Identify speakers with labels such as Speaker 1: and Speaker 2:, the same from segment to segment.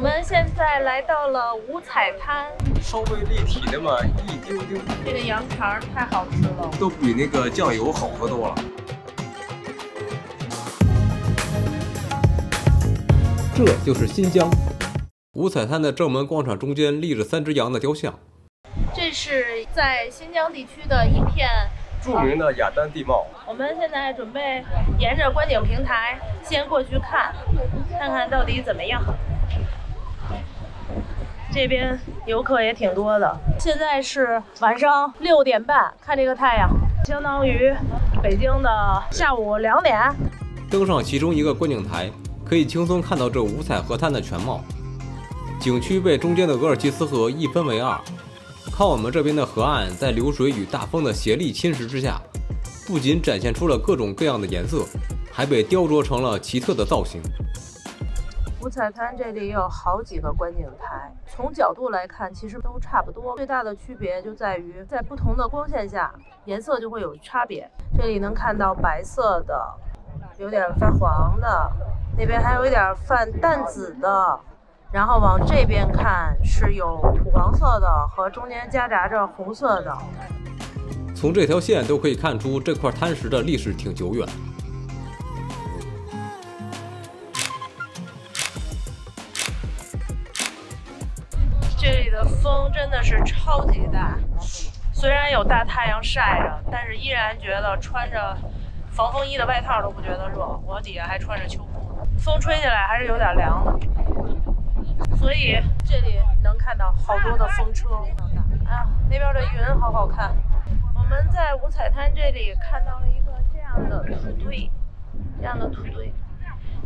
Speaker 1: 们现在来到了五彩滩，
Speaker 2: 稍微立体那么一丢丢。
Speaker 1: 这个羊肠太好吃了，
Speaker 2: 都比那个酱油好喝多了。
Speaker 3: 这就是新疆五彩滩的正门广场中间立着3只羊的雕像。
Speaker 1: 这是在新疆地区的一片
Speaker 2: 著名的雅丹地貌。
Speaker 1: 我们现在准备沿着观景平台先过去看看到底怎么样。这边游客也挺多的。现在是晚上6点半，看这个太阳，相当于北京的下午2点。
Speaker 3: 登上其中一个观景台，可以轻松看到这五彩河滩的全貌。景区被中间的额尔齐斯河一分为2。靠我们这边的河岸，在流水与大风的协力侵蚀之下，不仅展现出了各种各样的颜色，还被雕琢成了奇特的造型。
Speaker 1: 五彩滩这里有好几个观景台，从角度来看其实都差不多，最大的区别就在于在不同的光线下，颜色就会有差别。这里能看到白色的，有点泛黄的，那边还有一点泛淡紫的。然后往这边看是有土黄色的和中间夹杂着红色的。
Speaker 3: 从这条线都可以看出这块滩石的历史挺久远。
Speaker 1: 这里的风真的是超级大，虽然有大太阳晒着，但是依然觉得穿着防风衣的外套都不觉得热，我底下还穿着秋裤，风吹起来还是有点凉的。所以这里能看到好多的风车啊，那边的云好好看。我们在五彩滩这里看到了一个这样的土堆，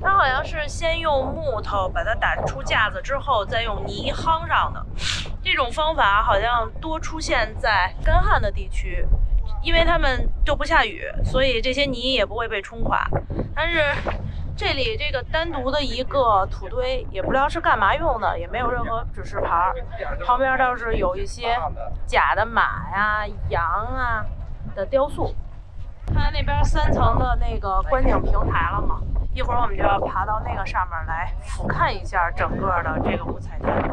Speaker 1: 它好像是先用木头把它打出架子之后，再用泥夯上的。这种方法好像多出现在干旱的地区，因为他们就不下雨，所以这些泥也不会被冲垮。但是这里这个单独的一个土堆也不知道是干嘛用的，也没有任何指示牌。旁边倒是有一些假的马呀、羊啊的雕塑。看那边3层的那个观景平台了吗？一会儿我们就要爬到那个上面来俯瞰一下整个的这个五彩滩。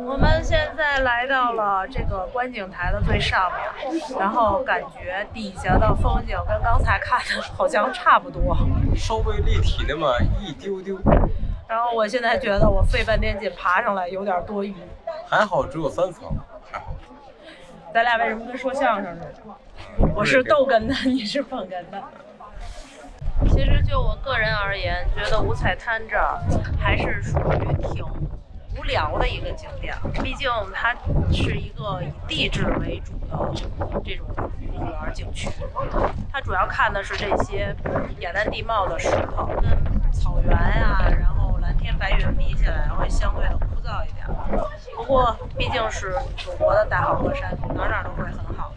Speaker 1: 我们现在来到了这个观景台的最上面，然后感觉底下的风景跟刚才看的好像差不多，
Speaker 2: 稍微立体那么一丢丢。
Speaker 1: 然后我现在觉得我费半天劲爬上来有点多余，
Speaker 2: 还好只有3层，还好。
Speaker 1: 咱俩为什么跟说相声似的？我是逗哏的，你是捧哏的。其实就我个人而言，觉得五彩滩这儿还是属于挺无聊的一个景点，毕竟它是一个以地质为主的这种公园景区，它主要看的是这些雅丹地貌的石头，跟草原呀，然后蓝天白云比起来会相对的枯燥一点。不过毕竟是祖国的大好河山，哪哪都会很好。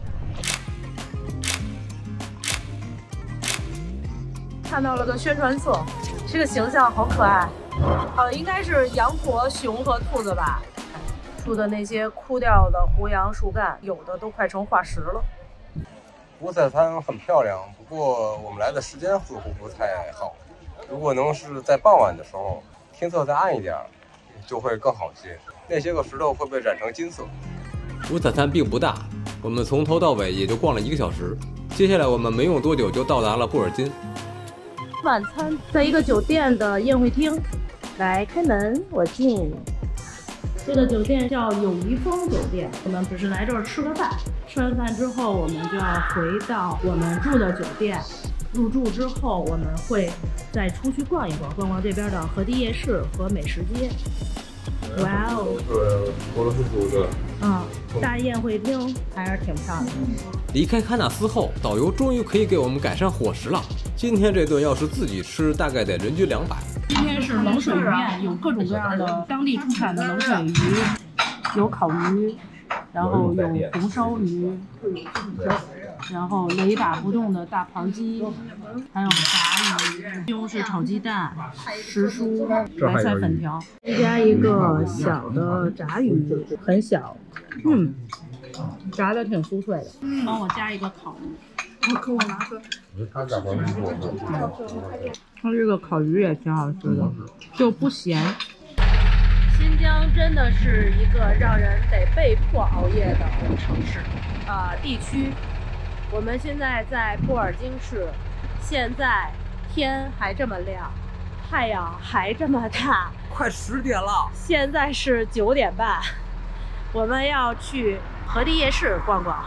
Speaker 1: 看到了个宣传册，这个形象好可爱。应该是羊驼、熊和兔子吧。树的那些枯掉的胡杨树干，有的都快成化石了。
Speaker 2: 五彩滩很漂亮，不过我们来的时间似乎不太好。如果能是在傍晚的时候，天色再暗一点，就会更好些。那些个石头会被染成金色。
Speaker 3: 五彩滩并不大，我们从头到尾也就逛了1个小时。接下来我们没用多久就到达了布尔津。
Speaker 1: 晚餐在一个酒店的宴会厅，来开门，我进。这个酒店叫友谊峰酒店，我们只是来这儿吃个饭，吃完饭之后我们就要回到我们住的酒店。入住之后，我们会再出去逛一逛，逛逛这边的河堤夜市和美食街。哇哦！
Speaker 2: 俄罗斯族的。
Speaker 1: 大宴会厅还是挺漂亮的。
Speaker 3: 离开喀纳斯后，导游终于可以给我们改善伙食了。今天这顿要是自己吃，大概得人均200。
Speaker 1: 今天是冷水面，有各种各样的当地出产的冷水鱼，有烤鱼，然后有红烧鱼，然后雷打不动的大盘鸡，还有炸鱼，西红柿炒鸡蛋，时蔬，白菜粉条，加一个小的炸鱼，很小，炸的挺酥脆的。帮我加一个烤鱼。
Speaker 4: 可我拿个。
Speaker 1: 它这个烤鱼也挺好吃的，就不咸。新疆真的是一个让人得被迫熬夜的城市地区。我们现在在布尔津市，现在天还这么亮，太阳还这么大，
Speaker 3: 快10点了。
Speaker 1: 现在是9点半，我们要去河堤夜市逛逛，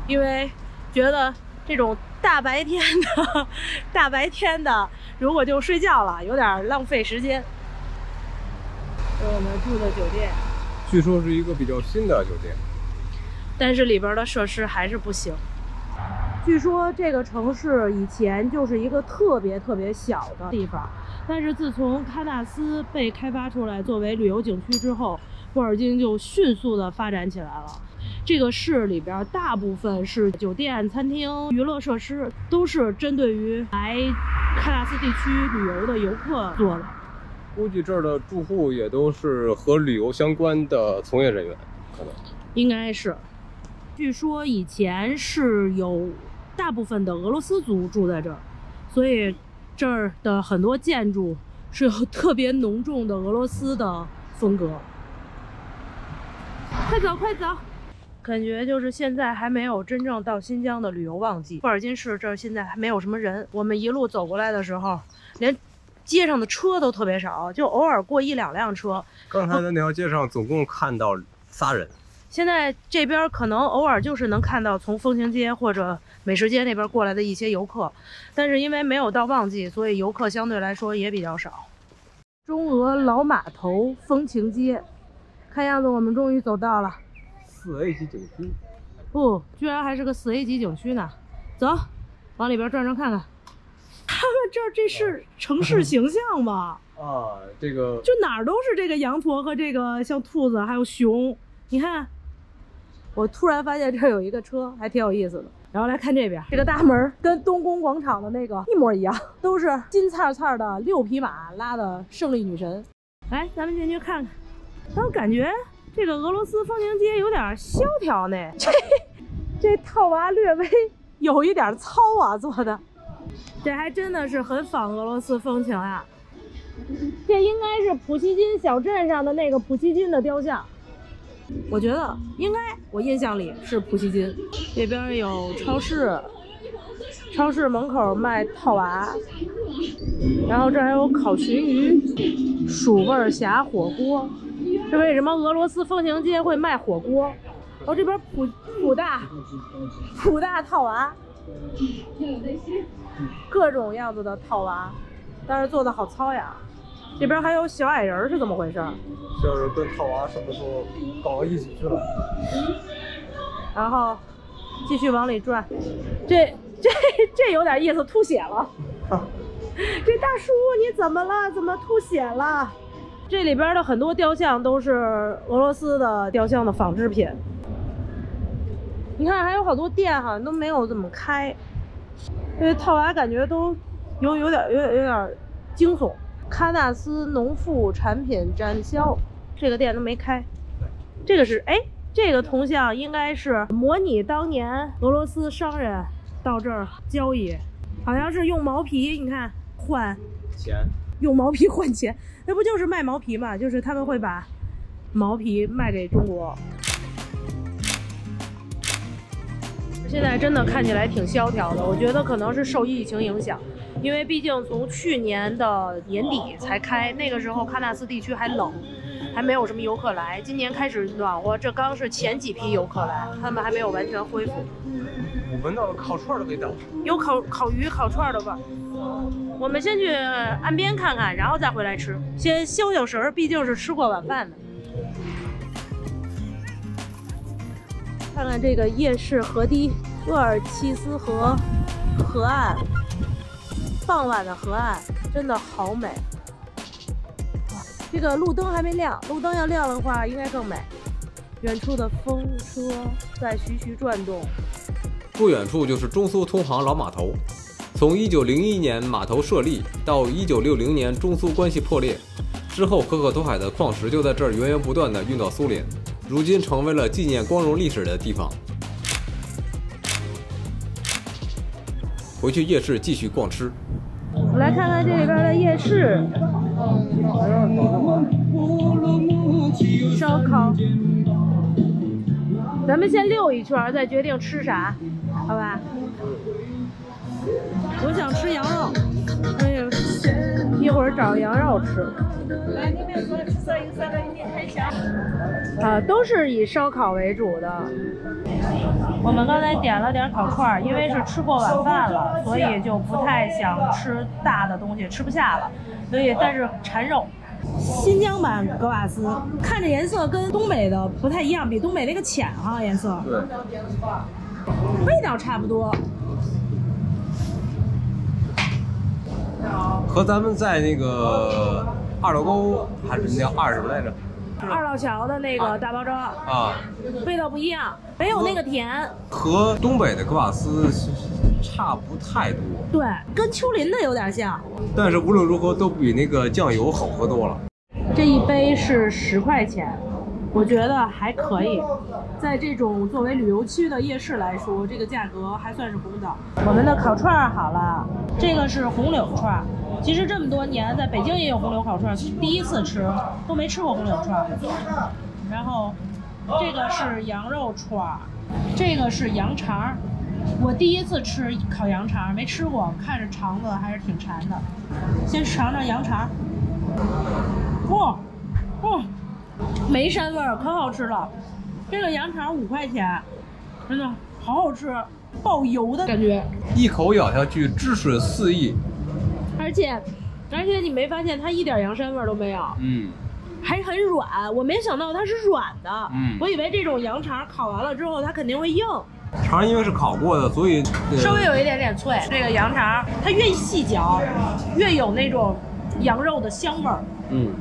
Speaker 1: 因为觉得这种大白天的，如果就睡觉了，有点浪费时间。这是我们住的酒店，
Speaker 2: 据说是一个比较新的酒店，
Speaker 1: 但是里边的设施还是不行。据说这个城市以前就是一个特别小的地方，但是自从喀纳斯被开发出来作为旅游景区之后，布尔津就迅速的发展起来了。这个市里边大部分是酒店、餐厅、娱乐设施，都是针对于来喀纳斯地区旅游的游客做的。
Speaker 2: 估计这儿的住户也都是和旅游相关的从业人员，可能
Speaker 1: 应该是。据说以前是有大部分的俄罗斯族住在这儿，所以这儿的很多建筑是有特别浓重的俄罗斯的风格。快走快走！感觉就是现在还没有真正到新疆的旅游旺季。布尔津市这儿现在还没有什么人，我们一路走过来的时候，连街上的车都特别少，就偶尔过1、2辆车。
Speaker 2: 刚才在那条街上总共看到3人。
Speaker 1: 现在这边可能偶尔就是能看到从风情街或者美食街那边过来的一些游客，但是因为没有到旺季，所以游客相对来说也比较少。中俄老码头风情街，看样子我们终于走到了。
Speaker 2: 4A 级景区，
Speaker 1: 不，居然还是个4A 级景区呢。走，往里边转转看看。他们这是城市形象吗？
Speaker 2: 这个
Speaker 1: 就哪儿都是这个羊驼和这个像兔子还有熊，你看。我突然发现这儿有一个车，还挺有意思的。然后来看这边，这个大门跟东宫广场的那个一模一样，都是金灿灿的6匹马拉的胜利女神。来，咱们进去看看。但我感觉这个俄罗斯风情街有点萧条呢，这套娃略微有一点糙啊做的，这还真的是很仿俄罗斯风情啊。这应该是普希金小镇上的那个普希金的雕像。我觉得应该，我印象里是普希金。这边有超市，超市门口卖套娃，然后这还有烤鲟鱼、薯味虾火锅。这为什么俄罗斯风情街会卖火锅？哦，这边普大套娃，各种样子的套娃，但是做的好糙呀。这边还有小矮人，是怎么回事？
Speaker 2: 小矮人跟套娃什么时候搞到一起去了？
Speaker 1: 然后继续往里转，这有点意思，吐血了。这大叔你怎么了？怎么吐血了？这里边的很多雕像都是俄罗斯的雕像的仿制品。你看还有好多店好像都没有怎么开，这套娃感觉都有点惊悚。喀纳斯农副产品展销，这个店都没开。这个是这个铜像应该是模拟当年俄罗斯商人到这儿交易，好像是用毛皮，你看换
Speaker 2: 钱，
Speaker 1: 用毛皮换钱，那不就是卖毛皮嘛？就是他们会把毛皮卖给中国。现在真的看起来挺萧条的，我觉得可能是受疫情影响，因为毕竟从去年的年底才开，那个时候喀纳斯地区还冷，还没有什么游客来。今年开始暖和，这刚是前几批游客来，他们还没有完全恢复。
Speaker 2: 我闻到了烤串的味道，
Speaker 1: 有烤鱼、烤串的味儿。我们先去岸边看看，然后再回来吃，先消消食，毕竟是吃过晚饭的。看看这个夜市河堤，鄂尔齐斯河河岸，傍晚的河岸真的好美。这个路灯还没亮，路灯要亮的话应该更美。远处的风车在徐徐转动，
Speaker 3: 不远处就是中苏通航老码头。从1901年码头设立到1960年中苏关系破裂之后，可可托海的矿石就在这儿源源不断地运到苏联。如今成为了纪念光荣历史的地方。回去夜市继续逛吃。
Speaker 1: 我来看看这里边的夜市，烧烤。咱们先溜一圈，再决定吃啥，好吧？我想吃羊肉，哎呀，一会儿找羊肉吃。都是以烧烤为主的。我们刚才点了点烤串，因为是吃过晚饭了，所以就不太想吃大的东西，吃不下了，所以但是馋肉。新疆版格瓦斯，看着颜色跟东北的不太一样，比东北那个浅哈颜色。
Speaker 2: 对，
Speaker 1: 味道差不多。
Speaker 2: 和咱们在那个二道沟还是那二什么来着？
Speaker 1: 二道桥的那个大包装
Speaker 2: 啊，
Speaker 1: 味道不一样，没有那个甜。
Speaker 2: 和东北的格瓦斯差不太多。
Speaker 1: 对，跟丘陵的有点像。
Speaker 2: 但是无论如何都比那个酱油好喝多了。
Speaker 1: 这一杯是10块钱，我觉得还可以。在这种作为旅游区的夜市来说，这个价格还算是公道。我们的烤串好了，这个是红柳串。其实这么多年，在北京也有红柳烤串，第一次吃，都没吃过红柳串。然后这个是羊肉串，这个是羊肠。我第一次吃烤羊肠，没吃过，看着肠子还是挺馋的。先尝尝羊肠。没膻味儿，可好吃了。这个羊肠5块钱，真的好好吃，爆油的感觉，
Speaker 2: 一口咬下去汁水四溢。
Speaker 1: 而且你没发现它一点羊膻味都没有，还很软。我没想到它是软的，我以为这种羊肠烤完了之后它肯定会硬。
Speaker 2: 肠因为是烤过的，所以
Speaker 1: 稍微有一点点脆。这个羊肠它越细嚼，越有那种羊肉的香味儿，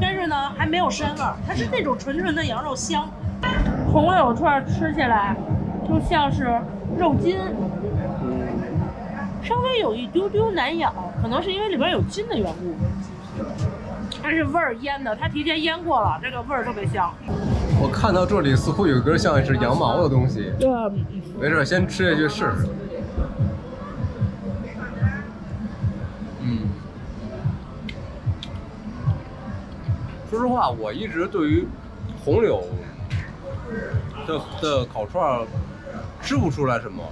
Speaker 1: 但是呢还没有膻味儿，它是那种纯纯的羊肉香。红柳串吃起来就像是肉筋，稍微有一丢丢难咬，可能是因为里边有筋的缘故，但是味儿腌的，它提前腌过了，这个味儿特别香。
Speaker 2: 我看到这里似乎有一根像是羊毛的东西，没事，先吃下去试试。说实话，我一直对于红柳的烤串吃不出来什么，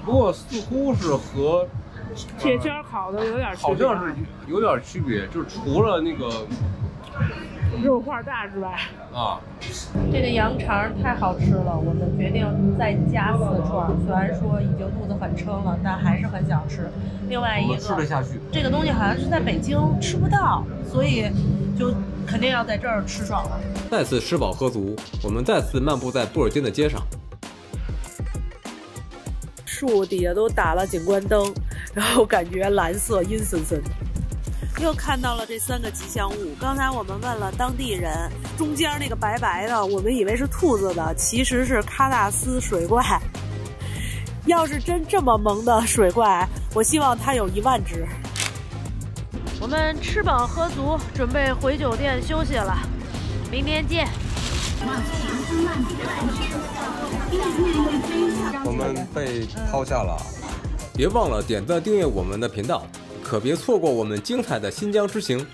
Speaker 2: 不过似乎是和
Speaker 1: 铁签烤的有点区别，
Speaker 2: 好像是有点区别，就是除了那个
Speaker 1: 肉块大之外
Speaker 2: 啊。
Speaker 1: 这个羊肠太好吃了，我们决定再加4串。虽然说已经肚子很撑了，但还是很想吃。另外一个
Speaker 2: 吃得下去，
Speaker 1: 这个东西好像是在北京吃不到，所以就肯定要在这儿吃爽了。
Speaker 3: 再次吃饱喝足，我们再次漫步在布尔津的街上。
Speaker 1: 树底下都打了景观灯，然后感觉蓝色阴森森的。又看到了这3个吉祥物。刚才我们问了当地人，中间那个白白的，我们以为是兔子的，其实是喀纳斯水怪。要是真这么萌的水怪，我希望它有1万只。我们吃饱喝足，准备回酒店休息了。明天见。
Speaker 2: 我们被抛下了，
Speaker 3: 别忘了点赞订阅我们的频道，可别错过我们精彩的新疆之行。